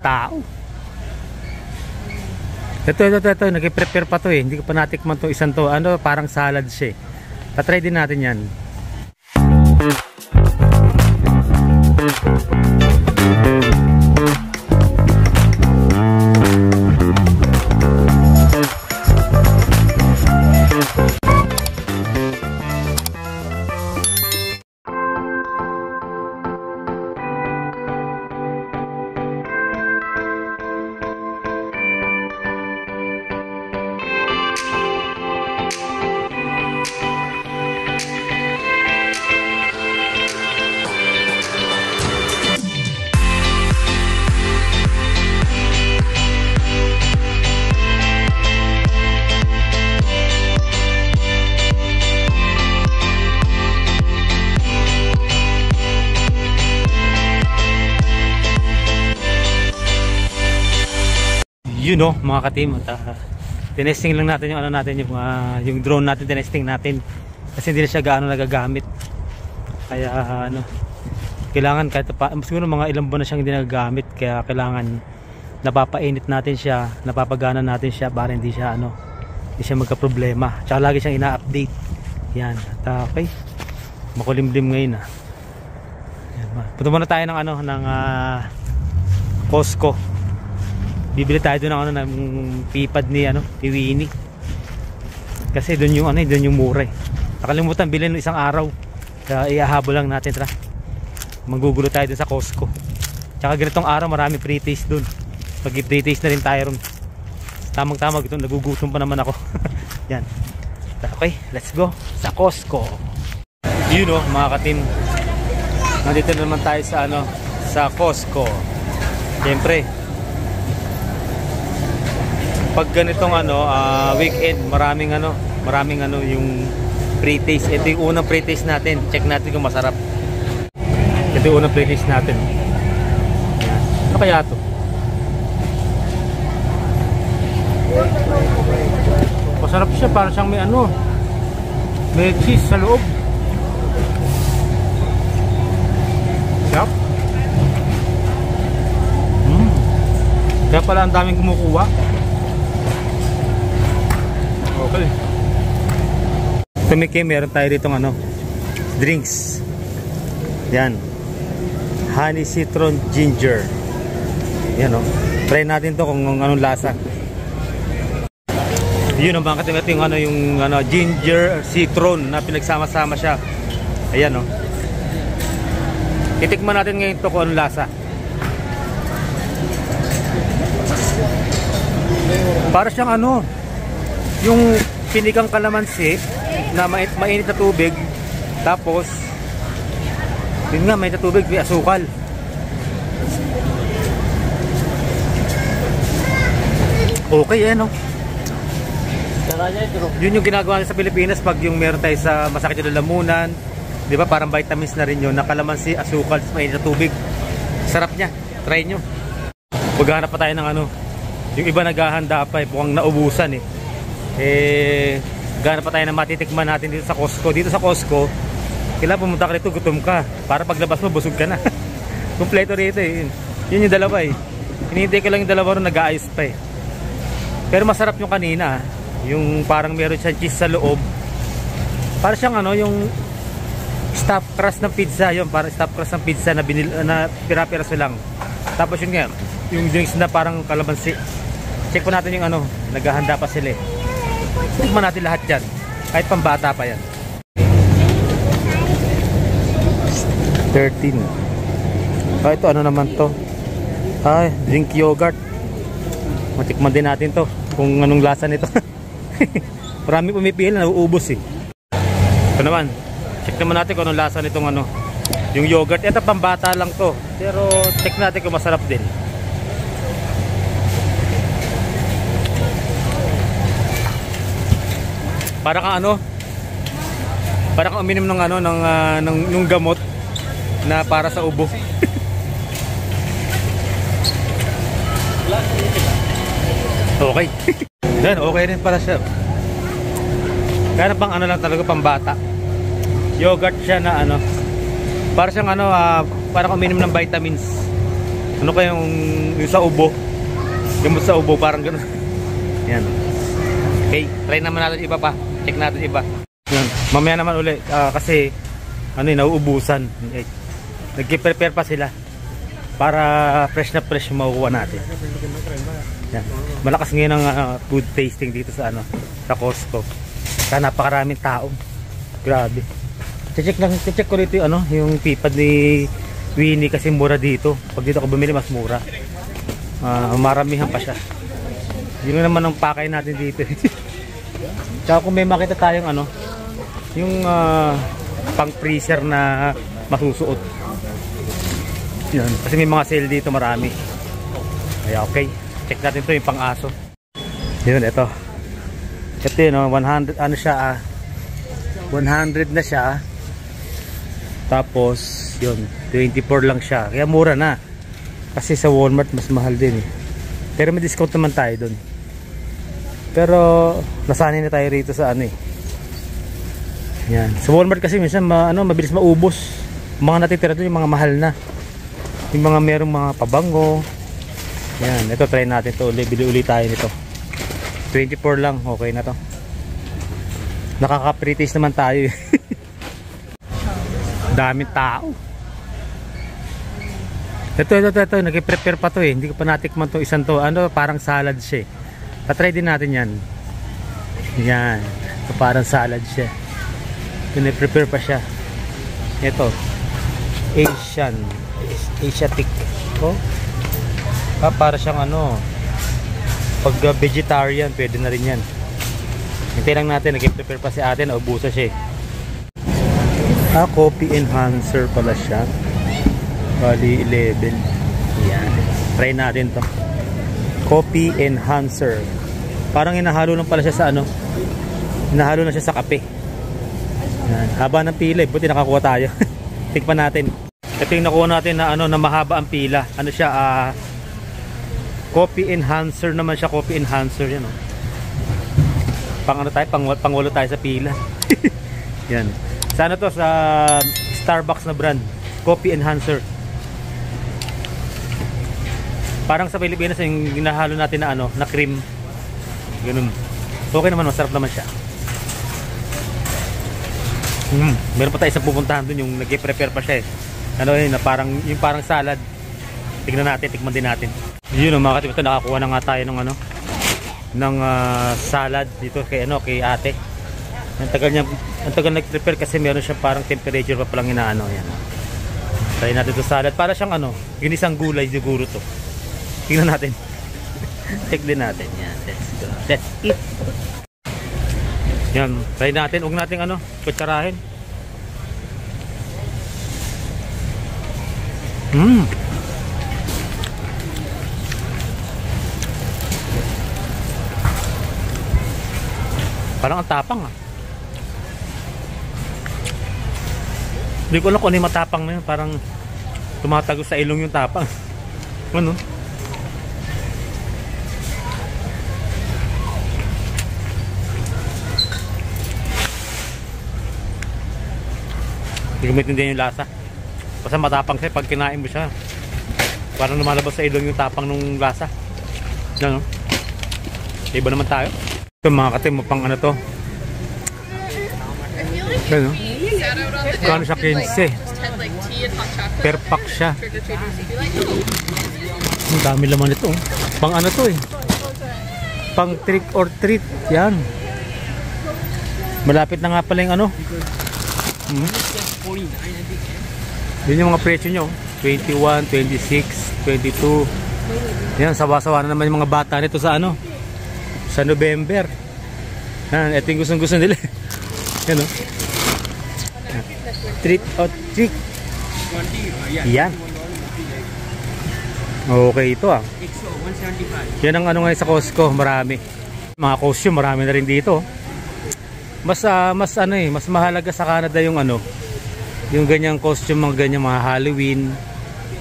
tao. Ito. Nag-prepare pa to eh. Hindi ko pa natikman to. Isang to. Ano, parang salad siya eh. Tatry din natin yan. You know, mga ka-team, tinesting lang natin yung ano natin, yung drone natin, tinesting natin kasi hindi na siya gaano nagagamit. Kaya ano, kailangan kahit pa siguro mga ilang buwan na siyang hindi nagagamit, kaya kailangan napapainit natin siya, napapagana natin siya para hindi siya ano, hindi siya magka-problema. Tsaka lagi siyang ina-update. Yan, at okay. Makulimlim ngayon ah. Yan, punta muna tayo ng ano, ng Costco. Bibili tayo doon ng ano, ng pipad ni ano, ni Winnie. Kasi doon yung ano, doon yung mura eh. Nakalimutan bilhin ng isang araw. Kaya ihahabol lang natin, tara. Magugulo tayo doon sa Costco. Tsaka ganitong araw marami pre-taste doon. Pag i-pre-taste na rin tayo ron. Tamang-tama ito, nagugutom pa naman ako. Yan. Okay, let's go sa Costco. You know, mga ka-team, nandito naman tayo sa ano, sa Costco. Siyempre, pag ganitong ano, weekend, maraming ano yung pre-taste. Ito yung unang pre-taste natin. Check natin kung masarap. Ito yung unang pre-taste natin. Yan. Ano kaya ito? Masarap siya, para siyang may ano, may cheese sa loob. Sarap. Kaya pala ang daming kumukuha. Okay. Tumiki, meron tayo dito ng ano, drinks. Yan. Honey citron ginger. Yan o. Try natin to kung anong lasa. Yun ang bakit yung ano, yung ano, ginger citron na pinagsama-sama siya. Ayan o. Titikman natin ngayon to kung anong lasa. Para siyang ano, yung pinigang kalamansi na mainit na tubig, tapos yun nga, mainit na tubig, may asukal. Okay eh no. Yun yung ginagawa sa Pilipinas pag yung meron tayo sa masakit yung lalamunan, di ba, parang vitamins na rin yun, na kalamansi, asukal, mainit na tubig. Sarap niya, try nyo. Maghanap pa tayo ng ano, yung iba naghahanda pa eh, mukhang naubusan eh. Gana pa tayo na matitikman natin dito sa Costco. Dito sa Costco, kailangan pumunta ka rito, gutom ka, para paglabas mo busog ka na. Kompleto rito eh. Yun yung dalawa eh. Hinihintay ko lang yung dalawa ron, nag-aayos pa eh. Pero masarap yung kanina, yung parang meron siyang cheese sa loob. Para siyang ano, yung stuffed crust ng pizza, yun, parang stuffed crust ng pizza na pira-piraso lang. Tapos yun nga, yung drinks na parang kalamansi. Check po natin yung ano, naghahanda pa sila eh. Tikman natin lahat yan. Kahit pambata pa yan. 13. Ito ano naman to? Ay, drink yogurt. Matikman din natin to kung anong lasa nito. Marami pumipili, nauubos eh. Ito naman, check naman natin kung anong lasa nitong ano, yung yogurt. Ito pambata lang to, pero check natin kung masarap din. Para kang ano, para kang uminom ng ano, ng gamot na para sa ubo. Okay. Then okay rin para siya. Kaya pang ano lang talaga, pambata. Yogurt siya na ano, para siyang ano, para kang uminom ng vitamins. Ano kayong yung sa ubo? Gamot sa ubo, parang gano'n. Yan. Okay, try naman natin iba pa. Check natin iba. Yan. Mamaya naman ulit kasi ano yun, nauubusan. Okay. Nag-prepare pa sila para fresh na fresh yung makukuha natin. Yan. Malakas ngayon ang food tasting dito sa ano, sa Costco. Kaya napakaraming tao. Grabe. Check ko dito yung ano, yung pipad ni Winnie kasi mura dito. Pag dito ako bumili mas mura. Maramihan pa siya. Yun naman ang pakay natin dito. Tsaka kung may makita tayong ano, yung pang freezer na masusuot. Yan. Kasi may mga sale dito marami. Kaya okay. Check natin to yung pang aso. Yun, ito. Ito yun, 100, ano siya 100 na siya. Tapos, yun, 24 lang siya. Kaya mura na. Kasi sa Walmart mas mahal din eh. Pero may discount naman tayo dun. Pero, nasanay na tayo rito sa ano eh. Yan. Sa Walmart kasi minsan mabilis maubos. Mga natitira dun yung mga mahal na. Yung mga merong mga pabango. Yan. Ito, try natin to ulit. Bili ulit tayo nito. 24 lang. Okay na to. Nakaka-pretties naman tayo eh. Daming tao. Ito. Nag-prepare pa to eh. Hindi ko pa natikman to. Isang to. Ano, parang salad siya eh. Patry din natin yan. Yan. Ito, parang salad siya. Nag-prepare pa siya. Ito. Asiatic. Oh. Para siyang ano. Pag vegetarian, pwede na rin yan. Hintay lang natin. Nag-prepare pa si ate. Naubusa siya eh. Coffee enhancer pala siya. Bali 11. Yan. Try natin to. Coffee enhancer. Parang inahalo lang pala siya sa ano. Inahalo na siya sa kape. Yan. Haba ng pila. Buti nakakuha tayo. Tikpan natin. Ito yung nakuha natin na ano, na mahaba ang pila. Ano siya? Coffee enhancer naman siya. Coffee enhancer yan. Oh. Pang ano tayo? Pangwalo tayo sa pila. Yan. Sa ano to? Sa Starbucks na brand. Coffee enhancer. Parang sa Pilipinas yung ginahalo natin na ano, na cream. Ganun. Okay naman, masarap naman siya. Meron pa tayo isang pupuntahan dun, yung nag-prepare pa siya eh. Ano yun, na parang, yung parang salad. Tignan natin, tikman din natin. Yun, mga katip, ito nakakuha na nga tayo ng ano, ng salad dito kay ano, kay ate. Ang tagal nag-prepare kasi meron siyang parang temperature pa palang inaano. Yan. Try natin ito salad. Para siyang ano, yun isang gulay siguro to. Tingnan natin. Check din natin. Yan, let's go. Let's eat. Yan, try natin. Huwag natin ano, kutsarahin. Parang ang tapang ah. Hindi ko alam kung ano yung matapang na yun. Parang tumatagos sa ilong yung tapang. Ano? Hindi ko maintindihan yung lasa. Basta matapang siya pag kinain mo siya. Parang lumalabas sa ilong yung tapang ng lasa. Ano? Iba naman tayo. Ito mga katim, pang ano to. Ano? Kano siya 15. Per pack siya. Ang dami laman ito. Pang ano to eh. Pang trick or treat. Yan. Malapit na nga pala yung ano. Yun yung mga presyo nyo. 21, 26, 22. Yan, sawa-sawa na naman yung mga bata nito sa ano. Sa November. Yan, ito yung gustong-gusto nila. Yan o. Treat or treat. Yan. Okay ito ah. Yan ang ano ngayon sa Costco. Marami. Mga costume, marami na rin dito. Mas ano eh, mas mahalaga sa Canada yung ano, yung ganyang costume, mga ganyang mga Halloween.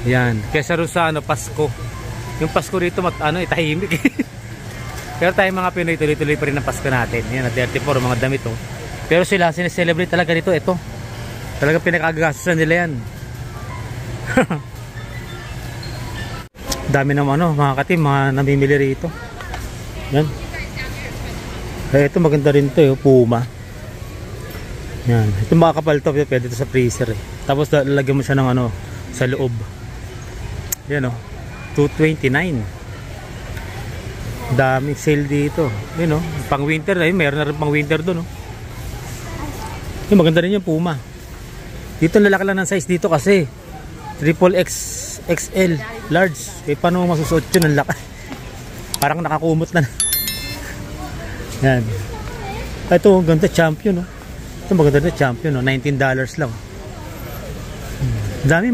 Yan. Kesa rin sa ano, Pasko. Yung Pasko rito tahimik. Pero tayo mga Pinoy, tuloy-tuloy pa rin ang Pasko natin. Yan, at 34 mga damit oh. Pero sila sineselebrate talaga dito, ito. Talaga pinakagagastusan nila yan. Dami naman ano, mga katim, mga namimili rito. Yan. Ito maganda rin to, Puma. Yan. Ito makakapal to, pwede to sa freezer eh. Tapos lalagyan mo siya ng ano, sa loob. Yan o, $229. Daming sale dito. Yan o, pang winter, ayun, meron na rin pang winter doon o. Yung maganda rin yung Puma. Dito lalaki lang ng size dito kasi XXL XL large. Eh paano masusuot yun ang laki? Parang nakakumot na. Yan. Ito ganda, champion no. Ito maganda na, champion no. $19 lang.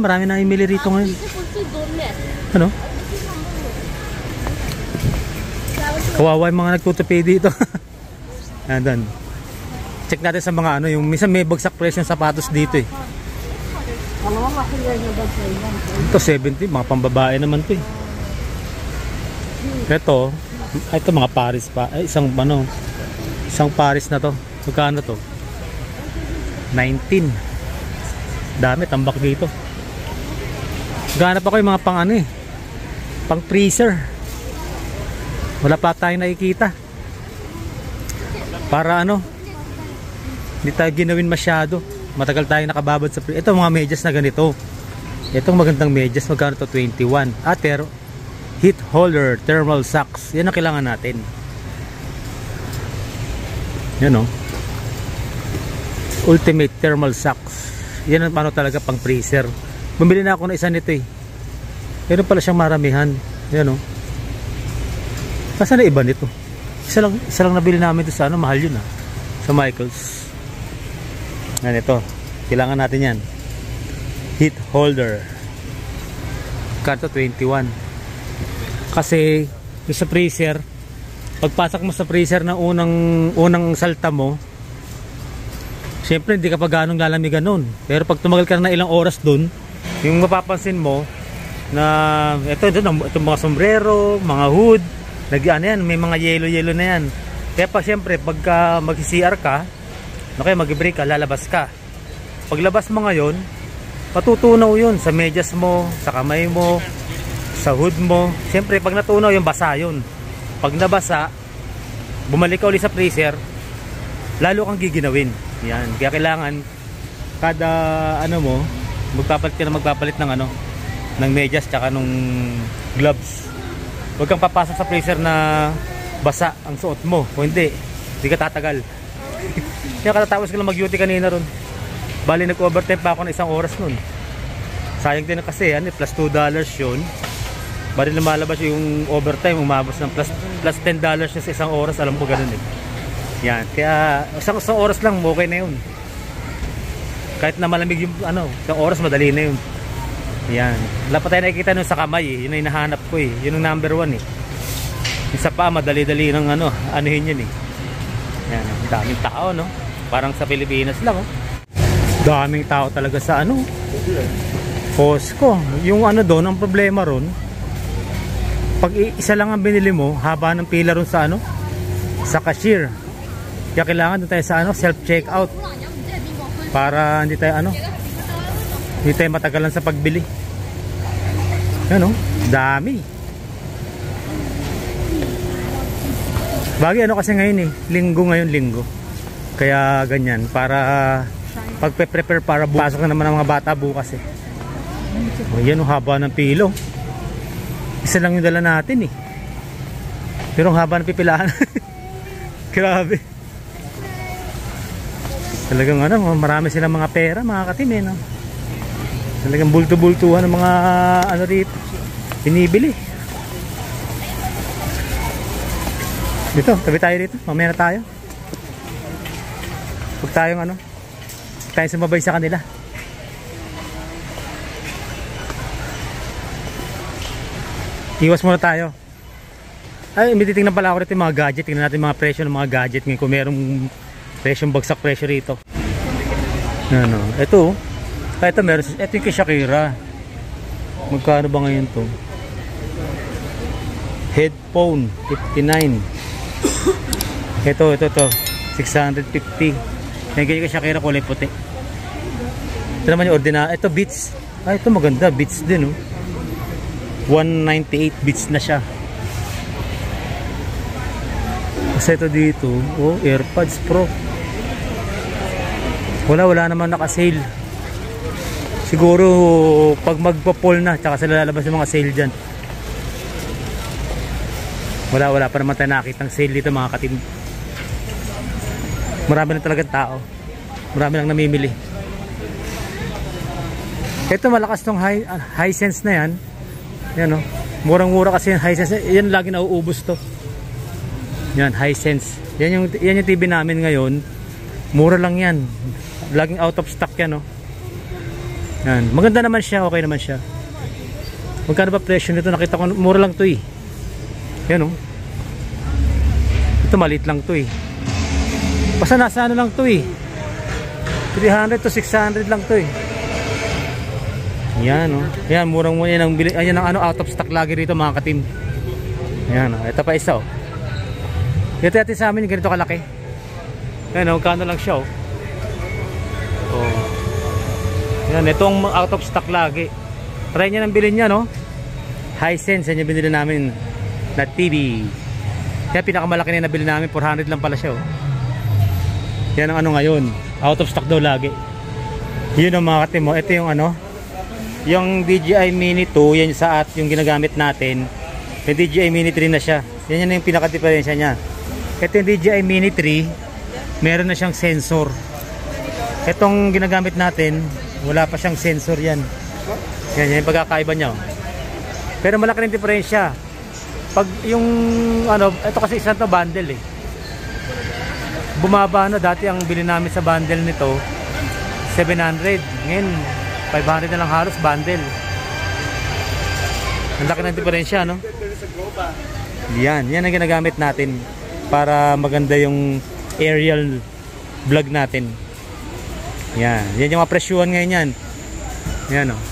Marami na imili rito ngayon. Ano? Kawawa yung mga nagtutupi dito. Yan. Check natin sa mga ano, yung minsan may bagsak presyo ng sapatos dito eh. Ito 70, mga pambabae naman to eh. Ito mga Paris pa. Ay, isang Paris na to. Magkano to? 19. Dami, tambak dito. Ganap ako yung mga pang ano eh, pang freezer. Wala pa tayong nakikita. Para ano, hindi tayo ginawin masyado. Matagal tayo nakababad sa freezer. Ito mga medyas na ganito. Itong magandang medyas, magkano to? 21. Pero heat holder, thermal socks. Yan ang kailangan natin. Yan o. Ultimate thermal socks. Yan ang paano talaga pang freezer. Bumili na ako ng isa nito eh. Meron pala siyang maramihan. Yan o. Nasaan na iba nito? Isa lang nabili namin ito sa ano, mahal yun sa Michaels. Yan ito. Kailangan natin yan. Heat holder. Kanto 21. Kasi sa freezer, pagpasok mo sa freezer na unang salta mo, syempre hindi ka pa ganong lalamigan nun. Pero pag tumagal ka na ilang oras dun, yung mapapansin mo na itong mga sombrero, mga hood, yan, may mga yellow na yan. Kaya pa syempre pagka mag-CR ka, okay, mag-break ka, lalabas ka. Paglabas mo ngayon, matutunaw yun sa medyas mo, sa kamay mo, sa hood mo. Syempre pag natunaw yung basa yun. Pag nabasa, bumalik ka ulit sa freezer, lalo kang giginawin. Yan, kaya kailangan kada ano mo, magpapalit ng ano, ng medyas tsaka nung gloves. Huwag kang papasok sa freezer na basa ang suot mo. Kung hindi ka tatagal. Kaya katatapos ko lang mag-duty kanina ron. Bali nag-overtime pa ako ng 1 oras nun. Sayang din kasi plus $2 yun. Bali lumalabas yung overtime, umabot ng plus $10 yun sa 1 oras. Alam mo ganun eh. Yan, kaya isang oras lang okay na yun. Kahit na malamig yung isang oras madali na yun. Yan, wala pa tayo nakikita nun sa kamay eh. Yun ang hinahanap ko eh. Yun ang number 1 eh. Yung sa pa, madali-dali ng anuhin yun eh. Yan, daming tao no. Parang sa Pilipinas lang oh. Daming tao talaga sa Costco. Yung doon, ang problema ron, pag isa lang ang binili mo, haba ng pila ron sa sa cashier. Kaya kailangan doon tayo sa self-checkout. Para hindi tayo matagalan sa pagbili. Yan dami. Bagay kasi ngayon eh, linggo. Kaya ganyan, para pagpe-prepare para pasok na naman ang mga bata bukas eh. Yan haba ng pilo. Isa lang yung dala natin eh. Pero ang haba ng pipilahan. Grabe. Talagang marami silang mga pera, mga katim eh, no? Talagang bulto-bultuhan ng mga rito. Binibili. Dito, tabi tayo dito. Mamaya na tayo. Huwag tayong sumabay sa kanila. Iwas muna tayo. Ay, may titingnan pala ako rito yung mga gadget. Tingnan natin mga presyo ng mga gadget ngayon kung merong presyong bagsak presyo rito. Ito meron. Ito yung kay Shakira. Magkano ba ngayon to? Headphone 59. Ito 650. Yan kay Shakira, kulay puti. Ito naman yung ordinary. Ito Beats. Ito maganda, Beats din 198 bits na siya. Kasi ito dito, oh, AirPods Pro. Wala naman naka-sale. Siguro pag magpa-fall na, tsaka sila lalabas yung mga sale dyan. Wala pa naman tayo nakakitang sale dito mga katim. Marami na talagang tao. Marami lang namimili. Ito malakas tong Hisense na yan. Yan, oh. Murang-mura kasi yung Hisense. Yan lagi nauubos to. Yan, Hisense. Yan yung TV namin ngayon. Mura lang yan. Laging out of stock yan, oh. Yan. Maganda naman siya, okay naman siya. Magkano ba presyo nito? Nakita ko mura lang to eh. Yan, oh. Ito maliit lang to eh. Basta nasa ano lang to eh. 300 to 600 lang to eh. Yan, oh. Yan, murang-mura yan ang bili. Ayan ang ano, out of stock lagi rito mga katim. Yan, oh. Ito pa isa, oh. Ito natin sa amin, ganito kalaki. Yan, oh. Kano lang siya, oh. Oh. Yan, itong out of stock lagi. Try nyo nang bilhin niya, no? Hisense, yan yung binili namin na TV. Kaya pinakamalaki na nabili namin, 400 lang pala siya, oh. Yan ang ano ngayon, out of stock daw lagi. Yun ang mga katim mo. Ito yung ano, yung DJI Mini 2, yan sa at yung ginagamit natin. Yung DJI Mini 3 na siya. Yan yung pinaka-diferensya niya. Ito yung DJI Mini 3, meron na siyang sensor. Itong ginagamit natin, wala pa siyang sensor yan. Yan yung pagkakaiba niya, oh. Pero malaki rin diferensya. Pag yung ano, ito kasi isang to bundle eh. Bumaba na, dati ang bili namin sa bundle nito 700. Ngayon 500 na lang halos bundle. Ang laki ng diferensya, no? Yan ang ginagamit natin para maganda yung aerial vlog natin. Yan yung mga presyuhan ngayon yan. Yan, oh.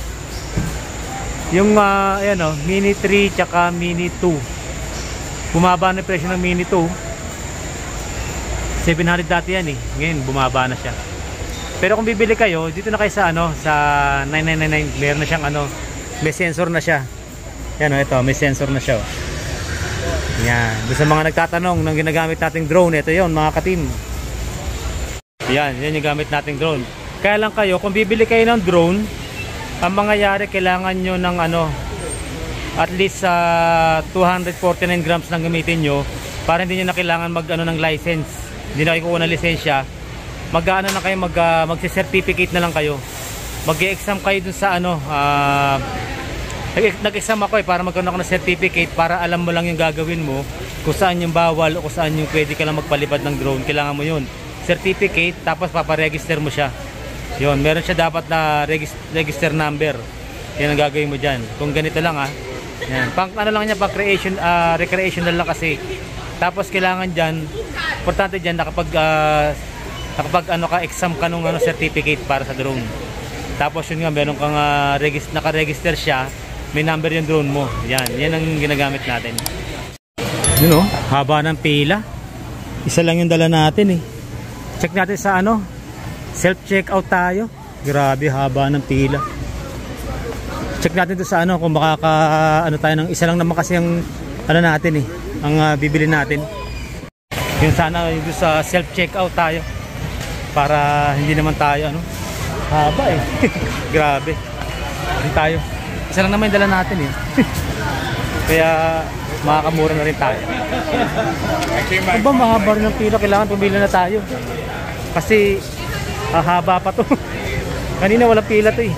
Yung ayan, oh, Mini 3 tsaka Mini 2. Bumaba na yung presyo ng Mini 2. 700 dati yan eh. Ngayon bumaba na siya. Pero kung bibili kayo, dito na kayo sa ano, sa 9999, meron na siyang ano, may sensor na siya. Yan, oh, ito, may sensor na siya, oh. Yan, doon sa mga nagtatanong ng ginagamit nating drone, ito yon mga katim. Yan yung gamit nating drone. Kaya lang kayo, kung bibili kayo ng drone, ang mangyayari, kailangan nyo ng ano, at least 249 grams lang gamitin nyo para hindi nyo na kailangan mag ano ng license. Hindi na kayo kukuha ng lisensya. Mag-ano na kayo, magsi-certificate na lang kayo. Mag-e-exam kayo dun sa ano, nag-exam ako para magkaroon ako ng certificate para alam mo lang yung gagawin mo, kung saan yung bawal o kung saan yung pwede ka lang magpalipad ng drone. Kailangan mo yun, certificate, tapos paparegister mo siya. Yun, meron siya dapat na register number. Yan ang gagawin mo dyan. Kung ganito lang, ha. Yan. Pang ano lang niya, pang recreational lang kasi. Tapos kailangan dyan, importante dyan, nakapag ano ka, exam ka nung ano, certificate para sa drone. Tapos yun nga, meron kang nakaregister siya, may number yung drone mo. Yan ang ginagamit natin. Yun, oh, haba ng pila. Isa lang yung dala natin eh. Check natin sa ano, self-checkout tayo. Grabe, haba ng pila. Check natin to sa ano, kung makaka ano tayo ng isa lang naman kasi ang ano natin eh, ang bibili natin. Yung sana yung sa self-checkout tayo para hindi naman tayo ano, haba eh. Grabe. Hindi tayo. Isa lang naman yung dala natin eh. Kaya makakamura na rin tayo. Kung ba mahaba rin ng pila, kailangan pumili na tayo. Kasi haba pa to. Kanina walang pila to eh.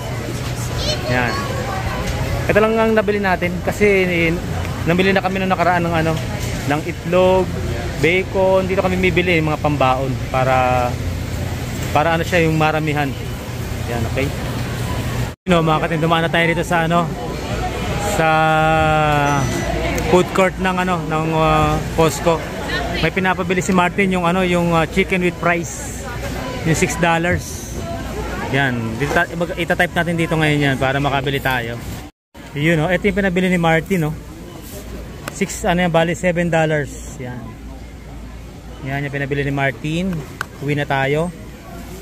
Yan. Ito lang ang nabili natin kasi nabili na kami nung nakaraan ng ano, ng itlog, bacon. Dito kami bibili mga pambaon para ano siya, yung maramihan. Yan, okay. Mga katim, dumaan na tayo dito sa ano, sa food court ng ano, ng Costco. May pinapabili si Martin yung ano, yung chicken with fries. Yung $6. Yan, itatype natin dito ngayon yan para makabili tayo. Yun, oh, ito yung pinabili ni Martin, oh. Ano yan, bali $7. Yan. Yan yung pinabili ni Martin. Uwi na tayo.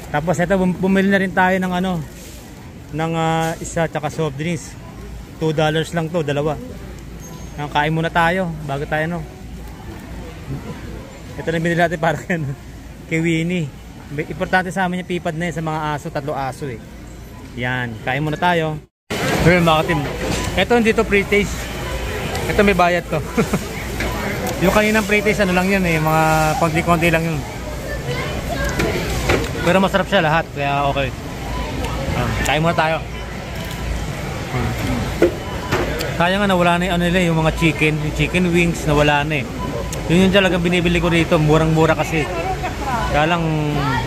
Tapos ito, bumili na rin tayo ng ano, ng isa tsaka soft drinks. $2 lang to, dalawa. Kain muna tayo bago tayo no. Ito na binili natin para kay Winnie. Importante sa amin yung pipad na yun sa mga aso, 3 aso eh. Yan, kain muna tayo. Pero mga katim, ito dito pre-taste. Ito may bayad to. Yung kaninang pre-taste ano lang yun eh, mga konti-konti lang yun. Pero masarap siya lahat, kaya okay. Kain muna tayo. Kaya nga nawala na yung, ano nila, yung mga yung chicken wings nawala na eh. Yun yung talagang binibili ko dito, murang-mura kasi. Kaya lang,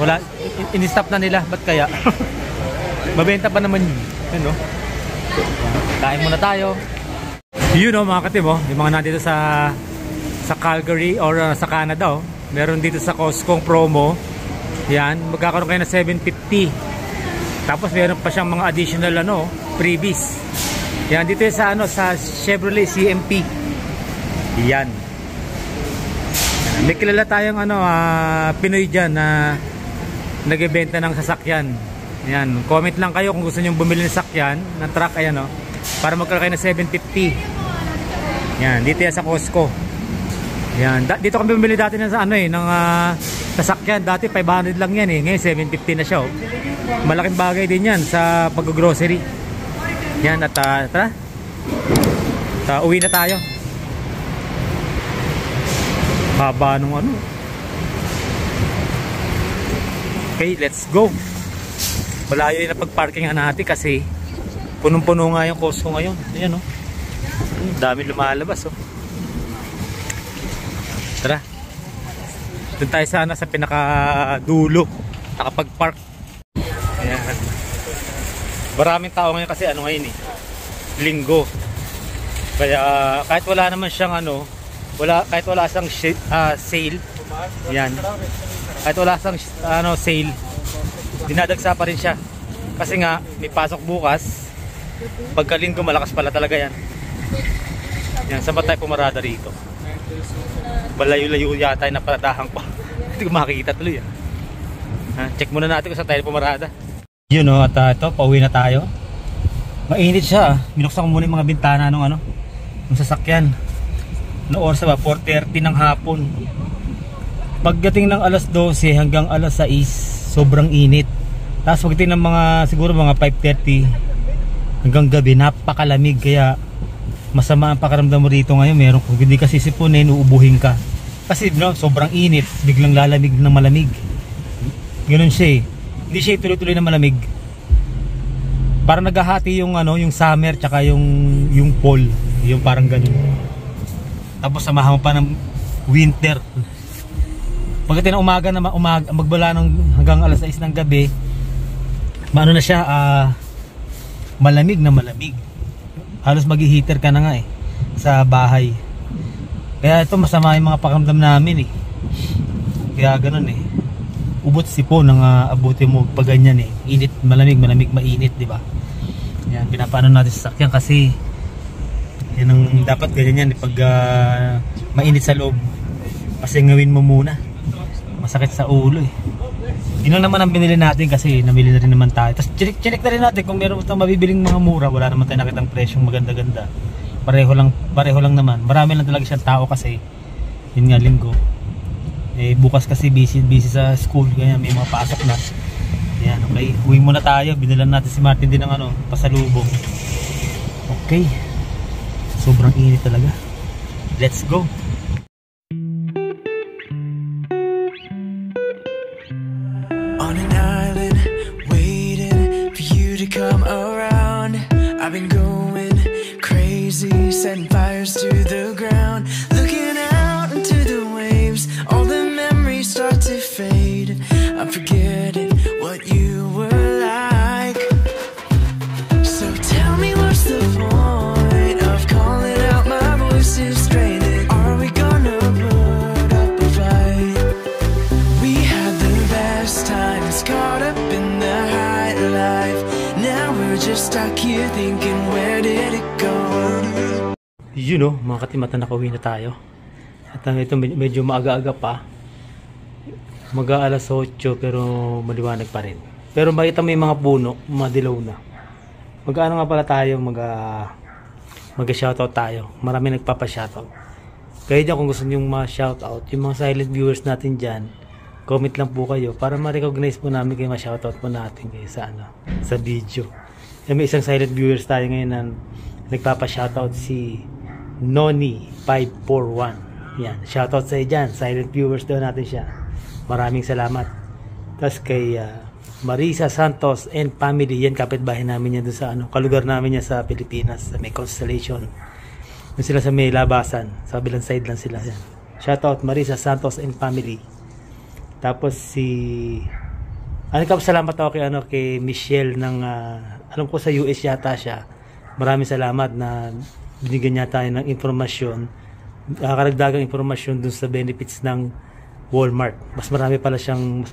wala, in-stop na nila, ba't kaya? Mabenta pa naman yun, no? Kain muna tayo. Yun no, mga katib, yung mga nandito sa Calgary or sa Canada, meron dito sa Costco promo. Yan, magkakaroon kayo na $7.50. Tapos meron pa siyang mga additional freebies. Yan, dito sa sa Chevrolet CMP. Yan. May kilala tayong Pinoy dyan na nagbebenta ng sasakyan. Yan, comment lang kayo kung gusto niyo bumili ng sasakyan, ng truck, ayan para magkaroon kayo ng $7.50. Yan, dito yan sa Costco. Yan, dito kami bumili dati ng ng sasakyan. Dati 500 lang yan eh. Ngayon 750 na siya. Malaking bagay din yan sa pag-grocery. Yan, at tara. Uwi na tayo. Haba nung Okay, let's go. Malayo yung napag-parkingan natin kasi punong-puno nga yung Costco ngayon. Ayan dami lumalabas Tara. Doon tayo sana sa pinakadulo. Nakapag-park. Ayan. Maraming tao ngayon kasi ngayon eh. Linggo. Kaya kahit wala naman siyang kahit wala siyang sale. Yan. Kahit wala siyang sale, dinadagsa pa rin siya. Kasi nga may pasok bukas. Pagka linggo malakas pala talaga yan. Yan, saan ba tayo pumarada rito? Balayo-layo yata yung naparadahan pa. Hindi ko makikita tuloy check muna natin kung saan tayo pumarada. Yun at ito, pauwi na tayo. Mainit siya Binuksan ko muna yung mga bintana ng sasakyan. Ano oras ba? 4:30 ng hapon. Pagdating ng alas 12 hanggang alas 6, sobrang init. Tapos pagdating ng siguro mga 5:30 hanggang gabi, napakalamig. Kaya masama ang pakiramdam mo rito ngayon. Meron kung hindi ka sisipunin, uubuhin ka. Kasi sobrang init, biglang lalamig ng malamig. Ganun siya eh. Hindi siya tuloy-tuloy na malamig. Parang naghahati yung yung summer tsaka yung fall, yung parang ganun. Tapos samahan mo pa ng winter. Pagdating ng umaga magbala hanggang alas 6 ng gabi, na siya malamig na malamig. Halos mag-heater ka na nga sa bahay. Kaya ito masama yung mga pakiramdam namin Kaya ganun ubot sipon ng abuti mo pag ganyan init, malamig, mainit, di ba? Yan, pinapaano natin sa sakyan kasi yan ang dapat ganyan yan pag mainit sa loob. Kasi ngawin mo muna. Masakit sa ulo Yun lang naman ang binili natin kasi namili na rin naman tayo. Tapos check na rin natin kung meron tayong mabibiling mga mura. Wala naman tayo nakitang presyong maganda-ganda. Pareho lang naman. Marami lang talaga siyang tao kasi yun nga linggo. Bukas kasi busy sa school kaya may mga pasok na. Yan, okay. Uwi muna tayo. Binilan natin si Martin din ng pasalubong. Okay. Sobrang init talaga. Let's go. On an island, waiting for you to come around. I've been going crazy, setting fires to the ground. Looking out into the waves, all the memories start to fade. I'm forgetting what you were like. So tell me what's the point of calling out my voice is straining? Are we gonna put up a fight? We had the best times, caught up in the high life. Now we're just stuck here thinking, where did it go? Mga katimata, nakauwi na tayo. At ito medyo maaga-aga pa. Mag-aalas 8 pero maliwanag pa rin. Pero makita mo yung mga puno, madilaw na. Mag-ano nga pala tayo, mag-shoutout tayo. Marami nagpapa-shoutout. Kaya dyan kung gusto nyo ma-shoutout, yung mga silent viewers natin dyan, comment lang po kayo para ma-recognize po namin kayo, ma-shoutout po natin kayo sa, sa video. May isang silent viewers tayo ngayon na nagpapa-shoutout, si Noni541. Yan, shoutout sa dyan, silent viewers daw natin siya. Maraming salamat. Tapos kay Marisa Santos and family, yan kapitbahay namin yan doon sa kalugar namin yan sa Pilipinas, sa may Constellation. Doon sila sa may labasan, sa kabilang side lang sila yan. Shoutout Marisa Santos and family. Tapos salamat ako kay Michelle ng alam ko sa US yata siya. Maraming salamat na binigyan niya tayo ng informasyon, karagdagang informasyon dun sa benefits ng Walmart. Mas marami pala tayong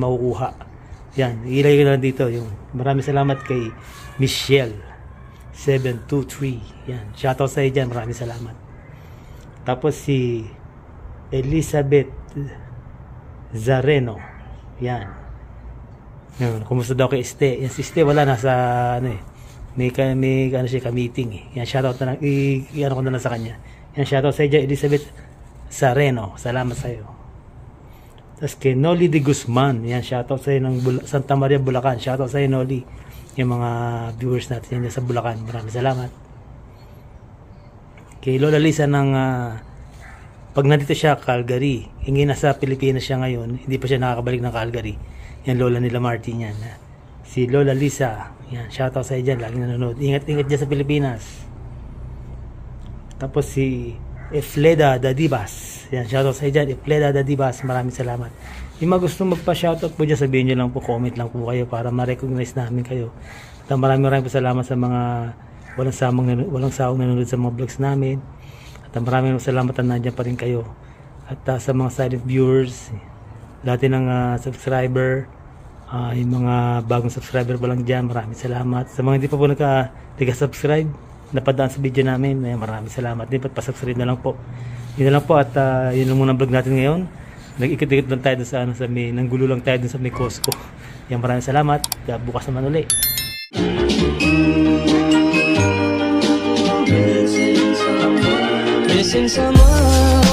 makukuha. Yan, ilagay ko na dito yung maraming salamat kay Michelle 723. Yan, shoutout sa iyo dyan, maraming salamat. Tapos si Elizabeth Zareno. Yan. Kumusta daw kay Este? Yan, si Este wala na sa may ka-meeting eh. Yan, shoutout na lang. I-ano ko na lang sa kanya. Yan, shoutout sa iyo, Elizabeth Zareno. Salamat sa iyo. Tapos kay Noli de Guzman. Yan, shoutout sa iyo ng Santa Maria, Bulacan. Shoutout sa iyo, Noli. Yung mga viewers natin yan sa Bulacan. Maraming salamat. Kay Lola Lisa ng pag nandito siya, Calgary. Hindi nasa Pilipinas siya ngayon. Hindi pa siya nakakabalik ng Calgary. Yan, Lola nila Martin yan. Si Lola Lisa. Yan, shoutout sa iyo dyan. Laging nanonood. Ingat-ingat dyan sa Pilipinas. Tapos si Efleda Dadibas. Yan, shoutout sa iyo dyan. Efleda Dadibas. Maraming salamat. Yung mga gusto magpa-shoutout po dyan, sabihin nyo lang po, comment lang po kayo para ma-recognize namin kayo. At maraming po salamat sa mga walang sawang nanonood sa mga vlogs namin. At maraming salamat na nandiyan pa rin kayo. At sa mga silent viewers, dati ng subscriber, yung mga bagong subscriber pa lang dyan, maraming salamat. Sa mga hindi pa po nagka-subscribe, napadaan sa video namin, maraming salamat din. Pa-subscribe na lang po. Yun na lang po at yun lang muna vlog natin ngayon. Nag-ikot-ikot lang tayo sa nanggulo lang tayo sa may Costco. Yan, maraming salamat. Bukas naman uli. Missing someone